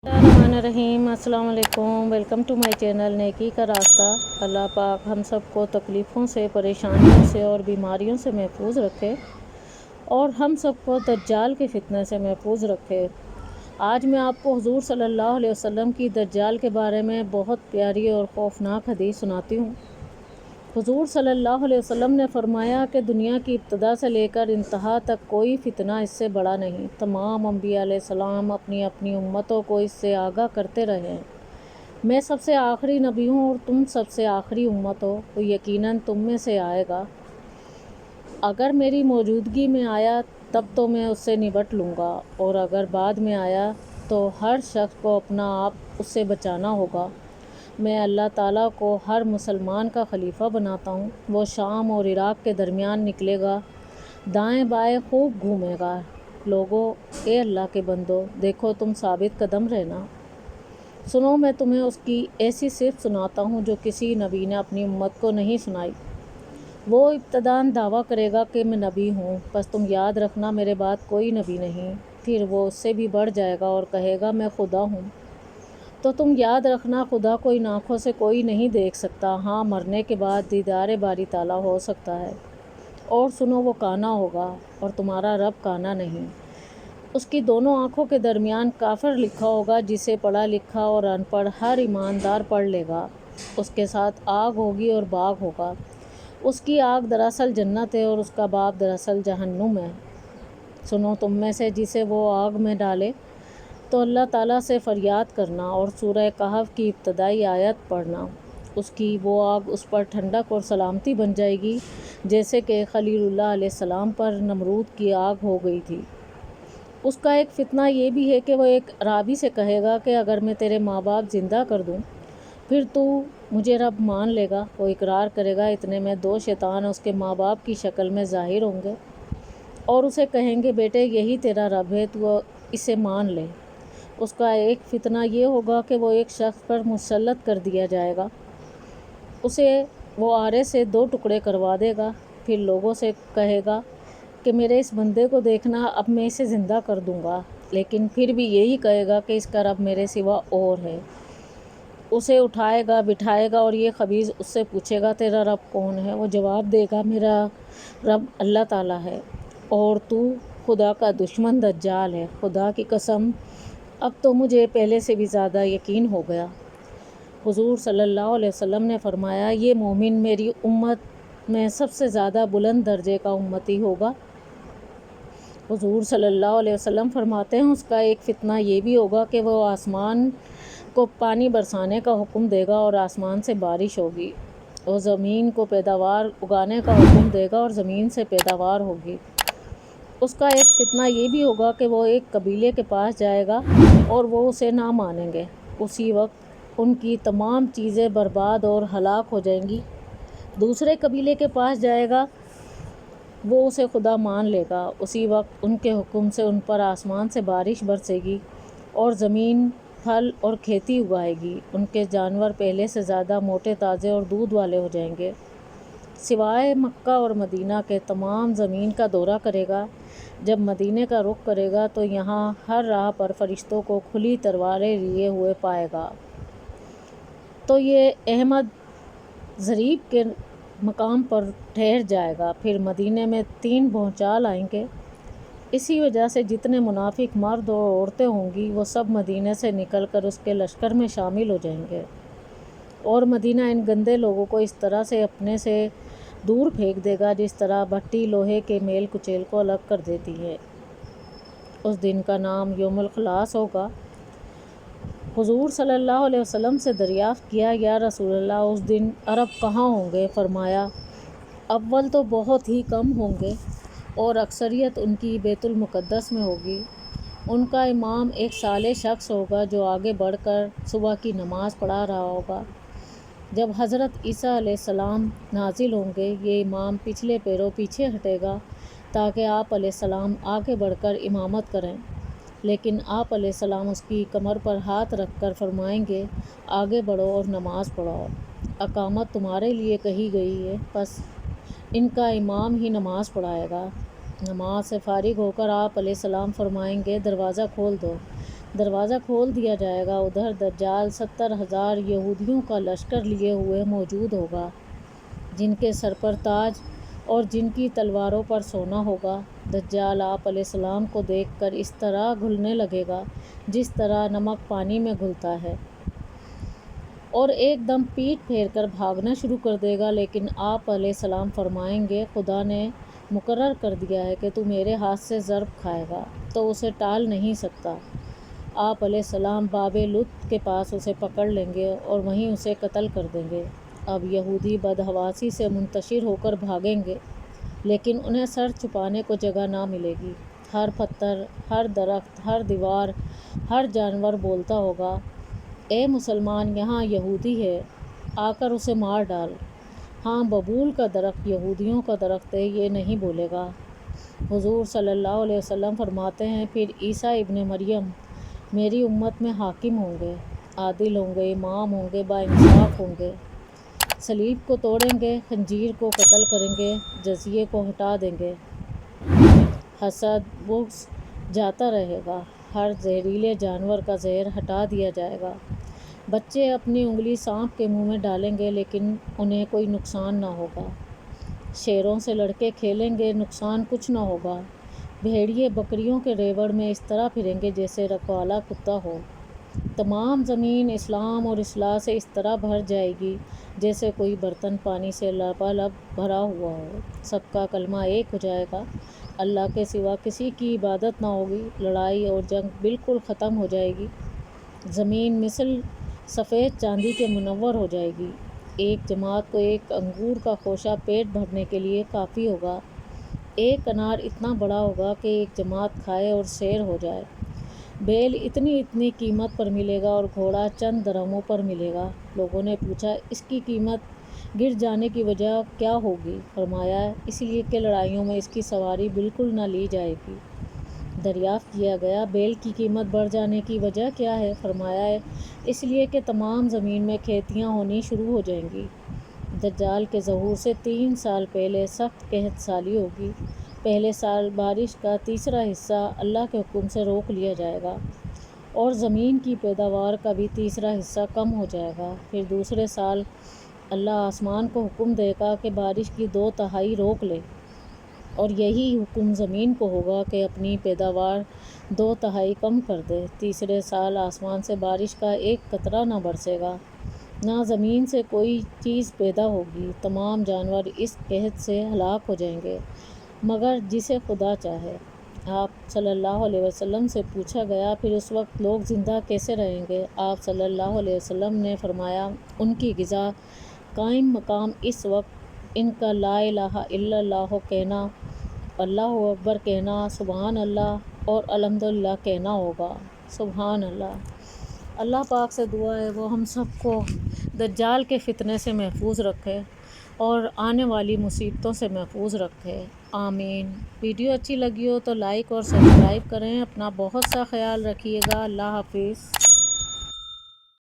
रहीम अस्सलाम वालेकुम। Welcome to my channel नेकी का रास्ता। अल्लाह पाक हम सब को तकलीफ़ों से, परेशानियों से और बीमारियों से महफूज रखे और हम सब को दज्जाल के फितने से महफूज रखे। आज मैं आपको हुज़ूर सल्लल्लाहु अलैहि वसल्लम की दज्जाल के बारे में बहुत प्यारी और खौफनाक हदीस सुनाती हूँ। हुज़ूर सल्लल्लाहु अलैहि वसल्लम ने फरमाया कि दुनिया की इब्तिदा से लेकर इंतहा तक कोई फितना इससे बड़ा नहीं। तमाम अंबिया अलैहिस्सलाम अपनी अपनी उम्मतों को इससे आगाह करते रहे हैं। मैं सबसे आखिरी नबी हूँ और तुम सबसे आखिरी उम्मत हो, तो यकीनन तुम में से आएगा। अगर मेरी मौजूदगी में आया तब तो मैं उससे निपट लूँगा, और अगर बाद में आया तो हर शख्स को अपना आप उससे बचाना होगा। मैं अल्लाह ताला को हर मुसलमान का खलीफा बनाता हूँ। वो शाम और इराक़ के दरमियान निकलेगा, दाएं बाएं खूब घूमेगा। लोगों, ए अल्लाह के बंदो, देखो तुम साबित कदम रहना। सुनो, मैं तुम्हें उसकी ऐसी सिफ़त सुनाता हूँ जो किसी नबी ने अपनी उम्मत को नहीं सुनाई। वो इब्तदान दावा करेगा कि मैं नबी हूँ, बस तुम याद रखना मेरे बाद कोई नबी नहीं। फिर वो उससे भी बढ़ जाएगा और कहेगा मैं खुदा हूँ। तो तुम याद रखना, खुदा को इन आँखों से कोई नहीं देख सकता। हाँ, मरने के बाद दीदार बारी ताला हो सकता है। और सुनो, वो काना होगा और तुम्हारा रब काना नहीं। उसकी दोनों आँखों के दरमियान काफिर लिखा होगा, जिसे पढ़ा लिखा और अनपढ़ हर ईमानदार पढ़ लेगा। उसके साथ आग होगी और बाग होगा। उसकी आग दरअसल जन्नत है और उसका बाप दरअसल जहन्नुम है। सुनो, तुम में से जिसे वो आग में डाले तो अल्लाह ताला से फ़रियाद करना और सूरह कहफ की इब्तदाई आयत पढ़ना। उसकी वो आग उस पर ठंडक और सलामती बन जाएगी, जैसे कि खलीलुल्लाह अलैहिस्सलाम पर नमरूद की आग हो गई थी। उसका एक फ़ितना ये भी है कि वह एक अराबी से कहेगा कि अगर मैं तेरे माँ बाप ज़िंदा कर दूँ, फिर तू मुझे रब मान लेगा। वो इकरार करेगा। इतने में दो शैतान उसके माँ बाप की शक्ल में ज़ाहिर होंगे और उसे कहेंगे, बेटे यही तेरा रब है, तू इसे मान ले। उसका एक फ़ितना ये होगा कि वो एक शख्स पर मुसल्लत कर दिया जाएगा। उसे वो आरे से दो टुकड़े करवा देगा। फिर लोगों से कहेगा कि मेरे इस बंदे को देखना, अब मैं इसे ज़िंदा कर दूंगा। लेकिन फिर भी यही कहेगा कि इसका रब मेरे सिवा और है। उसे उठाएगा, बिठाएगा और ये खबीज़ उससे पूछेगा, तेरा रब कौन है? वो जवाब देगा, मेरा रब अल्लाह ताला है और तू खुदा का दुश्मन दज्जाल है। खुदा की कसम, अब तो मुझे पहले से भी ज़्यादा यकीन हो गया। हुज़ूर सल्लल्लाहु अलैहि वसल्लम ने फरमाया, ये मोमिन मेरी उम्मत में सबसे ज़्यादा बुलंद दर्जे का उम्मती होगा। हुज़ूर सल्लल्लाहु अलैहि वसल्लम फरमाते हैं, उसका एक फ़ितना ये भी होगा कि वो आसमान को पानी बरसाने का हुक्म देगा और आसमान से बारिश होगी। वो ज़मीन को पैदावार उगाने का हुक्म देगा और ज़मीन से पैदावार होगी। उसका एक फ़ितना ये भी होगा कि वो एक कबीले के पास जाएगा और वो उसे ना मानेंगे। उसी वक्त उनकी तमाम चीज़ें बर्बाद और हलाक हो जाएंगी। दूसरे कबीले के पास जाएगा, वो उसे खुदा मान लेगा। उसी वक्त उनके हुक्म से उन पर आसमान से बारिश बरसेगी और ज़मीन फल और खेती उगाएगी। उनके जानवर पहले से ज़्यादा मोटे, ताज़े और दूध वाले हो जाएंगे। सिवाय मक्का और मदीना के तमाम ज़मीन का दौरा करेगा। जब मदीने का रुख करेगा तो यहाँ हर राह पर फरिश्तों को खुली तलवारें लिए हुए पाएगा। तो ये अहमद ज़रीब के मकाम पर ठहर जाएगा। फिर मदीने में 3 भूचाल आएंगे। इसी वजह से जितने मुनाफिक मर्द और औरतें होंगी, वो सब मदीने से निकलकर उसके लश्कर में शामिल हो जाएंगे और मदीना इन गंदे लोगों को इस तरह से अपने से दूर फेंक देगा, जिस तरह भट्टी लोहे के मेल कुचेल को अलग कर देती है। उस दिन का नाम यौमुल खलास होगा। हुज़ूर सल्लल्लाहु अलैहि वसल्लम से दरियाफ़्त किया, या रसूलल्लाह, उस दिन अरब कहाँ होंगे? फरमाया, अव्वल तो बहुत ही कम होंगे और अक्सरियत उनकी बैतुल मुक़द्दस में होगी। उनका इमाम एक साले शख्स होगा जो आगे बढ़कर सुबह की नमाज़ पढ़ा रहा होगा। जब हज़रत ईसा अलैहिस्सलाम नाजिल होंगे, ये इमाम पिछले पैरों पीछे हटेगा ताकि आप अलैहिस्सलाम आगे बढ़कर इमामत करें। लेकिन आप अलैहिस्सलाम उसकी कमर पर हाथ रख कर फरमाएँगे, आगे बढ़ो और नमाज़ पढ़ो। अकामत तुम्हारे लिए कही गई है, बस इनका इमाम ही नमाज़ पढ़ाएगा। नमाज से फ़ारिग होकर आप अलैहिस्सलाम फरमाएँगे, दरवाज़ा खोल दो। دروازہ کھول دیا جائے گا، ادھر دجال 70,000 یہودیوں کا لشکر لیے ہوئے موجود ہوگا، جن کے سر پر تاج اور جن کی تلواروں پر سونا ہوگا۔ دجال آپ علیہ السلام کو دیکھ کر اس طرح گھلنے لگے گا جس طرح نمک پانی میں گھلتا ہے، اور ایک دم پیٹ پھیر کر بھاگنا شروع کر دے گا، لیکن آپ علیہ السلام فرمائیں گے خدا نے مقرر کر دیا ہے کہ تو میرے ہاتھ سے ضرب کھائے گا تو اسے ٹال نہیں سکتا۔ آپ علیہ السلام باب لط کے پاس اسے پکڑ لیں گے اور وہیں اسے قتل کر دیں گے۔ اب یہودی بدحواسی سے منتشر ہو کر بھاگیں گے، لیکن انہیں سر چھپانے کو جگہ نہ ملے گی۔ ہر پتھر، ہر درخت، ہر دیوار، ہر جانور بولتا ہوگا، اے مسلمان، یہاں یہودی ہے، آ کر اسے مار ڈال۔ ہاں، ببول کا درخت یہودیوں کا درخت ہے، یہ نہیں بولے گا۔ حضور صلی اللہ علیہ وسلم فرماتے ہیں، پھر عیسیٰ ابن مریم میری امت میں حاکم ہوں گے، عادل ہوں گے، امام ہوں گے، باانصاف ہوں گے، صلیب کو توڑیں گے، خنزیر کو قتل کریں گے، جزیے کو ہٹا دیں گے، حسد، بغض جاتا رہے گا، ہر زہریلے جانور کا زہر ہٹا دیا جائے گا۔ بچے اپنی انگلی سانپ کے منہ میں ڈالیں گے لیکن انہیں کوئی نقصان نہ ہوگا۔ شیروں سے لڑکے کھیلیں گے، نقصان کچھ نہ ہوگا۔ بھیڑیے بکریوں کے ریوڑ میں اس طرح پھریں گے جیسے رکھوالا کتا ہو۔ تمام زمین اسلام اور اصلاح سے اس طرح بھر جائے گی جیسے کوئی برتن پانی سے لبالب بھرا ہوا ہو۔ سب کا کلمہ ایک ہو جائے گا، اللہ کے سوا کسی کی عبادت نہ ہوگی، لڑائی اور جنگ بالکل ختم ہو جائے گی، زمین مثل سفید چاندی کے منور ہو جائے گی۔ ایک جماعت کو ایک انگور کا خوشہ پیٹ بھرنے کے لیے کافی ہوگا۔ ایک انار اتنا بڑا ہوگا کہ ایک جماعت کھائے اور سیر ہو جائے۔ بیل اتنی اتنی قیمت پر ملے گا اور گھوڑا چند درہموں پر ملے گا۔ لوگوں نے پوچھا، اس کی قیمت گر جانے کی وجہ کیا ہوگی؟ فرمایا، اس لیے کہ لڑائیوں میں اس کی سواری بالکل نہ لی جائے گی۔ دریافت کیا گیا، بیل کی قیمت بڑھ جانے کی وجہ کیا ہے؟ فرمایا، اس لیے کہ تمام زمین میں کھیتیاں ہونی شروع ہو جائیں گی۔ دجال کے ظہور سے 3 سال پہلے سخت قحط سالی ہوگی۔ پہلے سال بارش کا تیسرا حصہ اللہ کے حکم سے روک لیا جائے گا اور زمین کی پیداوار کا بھی تیسرا حصہ کم ہو جائے گا۔ پھر دوسرے سال اللہ آسمان کو حکم دے گا کہ بارش کی 2/3 روک لے، اور یہی حکم زمین کو ہوگا کہ اپنی پیداوار 2/3 کم کر دے۔ تیسرے سال آسمان سے بارش کا ایک قطرہ نہ برسے گا، نہ زمین سے کوئی چیز پیدا ہوگی۔ تمام جانور اس قحط سے ہلاک ہو جائیں گے مگر جسے خدا چاہے۔ آپ صلی اللہ علیہ وسلم سے پوچھا گیا، پھر اس وقت لوگ زندہ کیسے رہیں گے؟ آپ صلی اللہ علیہ وسلم نے فرمایا، ان کی غذا قائم مقام اس وقت ان کا لا الہ الا اللہ کہنا، اللہ اکبر کہنا، سبحان اللہ اور الحمدللہ کہنا ہوگا۔ سبحان اللہ۔ اللہ پاک سے دعا ہے وہ ہم سب کو دجال کے فتنے سے محفوظ رکھے اور آنے والی مصیبتوں سے محفوظ رکھے، آمین۔ ویڈیو اچھی لگی ہو تو لائک اور سبسکرائب کریں۔ اپنا بہت سا خیال رکھیے گا۔ اللہ حافظ۔